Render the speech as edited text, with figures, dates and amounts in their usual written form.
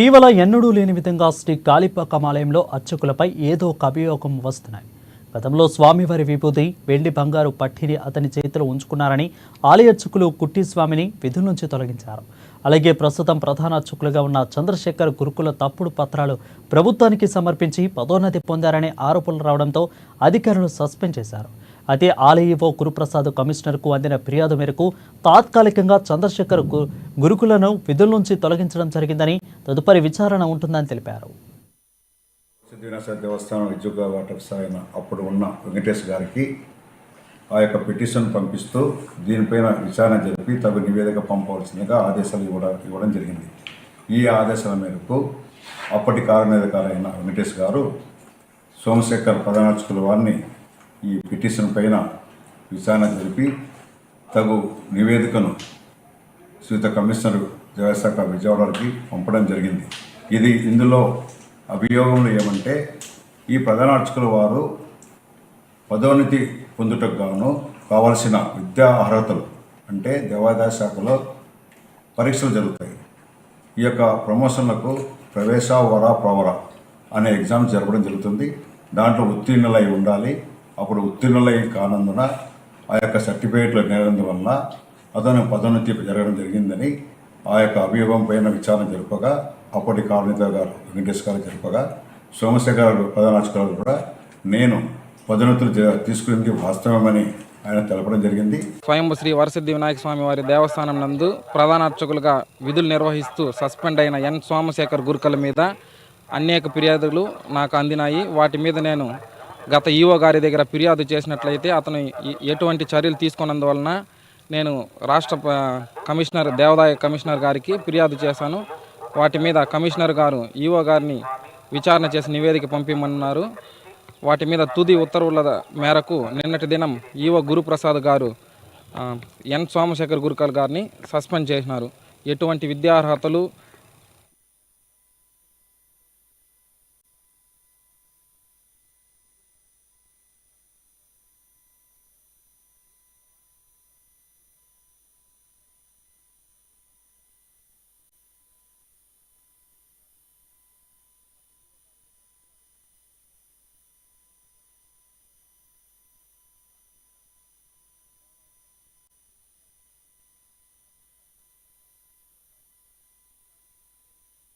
ఇటీవల ఎన్నడూ లేని విధంగా శ్రీ కాళిపాకం ఆలయంలో అర్చకులపై ఏదో ఒక అభియోగం వస్తున్నాయి. గతంలో స్వామివారి విభూతి, వెండి బంగారు పట్టిని అతని చేతిలో ఉంచుకున్నారని ఆలయ అర్చకులు కుట్టి స్వామిని విధుల నుంచి తొలగించారు. అలాగే ప్రస్తుతం ప్రధాన అర్చకులుగా ఉన్న చంద్రశేఖర్ గురుకుల తప్పుడు పత్రాలు ప్రభుత్వానికి సమర్పించి పదోన్నతి పొందారనే ఆరోపణలు రావడంతో అధికారులు సస్పెండ్ చేశారు. అయితే ఆలయ ఈవో గురుప్రసాద్ కమిషనర్కు అందిన ఫిర్యాదు మేరకు తాత్కాలికంగా చంద్రశేఖర్ గురుకులను విధుల నుంచి తొలగించడం జరిగిందని, తదుపరి విచారణ ఉంటుందని తెలిపారు. సిద్ధివినాయక దేవస్థానం ఉద్యోగ అయిన అప్పుడు ఉన్న వెంకటేష్ గారికి ఆ యొక్క పిటిషన్ పంపిస్తూ దీనిపైన విచారణ జరిపి తగు నివేదిక పంపవలసిందిగా ఆదేశాలు ఇవ్వడం జరిగింది. ఈ ఆదేశాల మేరకు అప్పటి కార్యనిర్వాహకులైన వెంకటేష్ గారు సోమశేఖర్ ప్రధానార్చకుల వారిని ఈ పిటిషన్ పైన విచారణ జరిపి తగు నివేదికను శ్రీత కమిషనర్ దేవశాఖ విజయవాడకి పంపడం జరిగింది. ఇందులో అభియోగంలో ఏమంటే, ఈ ప్రధాన అర్చకుల వారు పదోన్నతి పొందుటకు గాను కావలసిన విద్యా అర్హతలు అంటే దేవాదాయ శాఖలో పరీక్షలు జరుగుతాయి. ఈ యొక్క ప్రమోషన్లకు ప్రవేశ ప్రవర అనే ఎగ్జామ్ జరపడం జరుగుతుంది. దాంట్లో ఉత్తీర్ణులై ఉండాలి. అప్పుడు ఉత్తీర్ణులై కానందున ఆ యొక్క సర్టిఫికేట్లు నేరందువలన అతను పదోన్నతి జరగడం జరిగిందని ఆ యొక్క అభియోగం పైన విచారణ జరపగా అప్పటి కార్యనిర్వాహకులు గారు వెంకటేష్ గారు జరపగా సోమశేఖర్ ప్రధాన అర్చకులు కూడా నేను పదోన్నతులు తీసుకునేది వాస్తవమని ఆయన తెలపడం జరిగింది. స్వయంభూ శ్రీ వరసిద్ధి వినాయక స్వామి వారి దేవస్థానం నందు ప్రధాన అర్చకులుగా విధులు నిర్వహిస్తూ సస్పెండ్ అయిన ఎన్ సోమశేఖర్ గురుకుల మీద అనేక ఫిర్యాదులు నాకు అందినాయి. వాటి మీద నేను గత ఈవో గారి దగ్గర ఫిర్యాదు చేసినట్లయితే అతను ఎటువంటి చర్యలు తీసుకున్నందువలన నేను రాష్ట్ర కమిషనర్ దేవాదాయ కమిషనర్ గారికి ఫిర్యాదు చేశాను. వాటి మీద కమిషనర్ గారు ఈవో గారిని విచారణ చేసి నివేదిక పంపిమన్నారు. వాటి మీద తుది ఉత్తర్వుల మేరకు నిన్నటి దినం ఈవో గురుప్రసాద్ గారు ఎన్ సోమశేఖర్ గురుకుల్ గారిని సస్పెండ్ చేసినారు. ఎటువంటి విద్యార్హతలు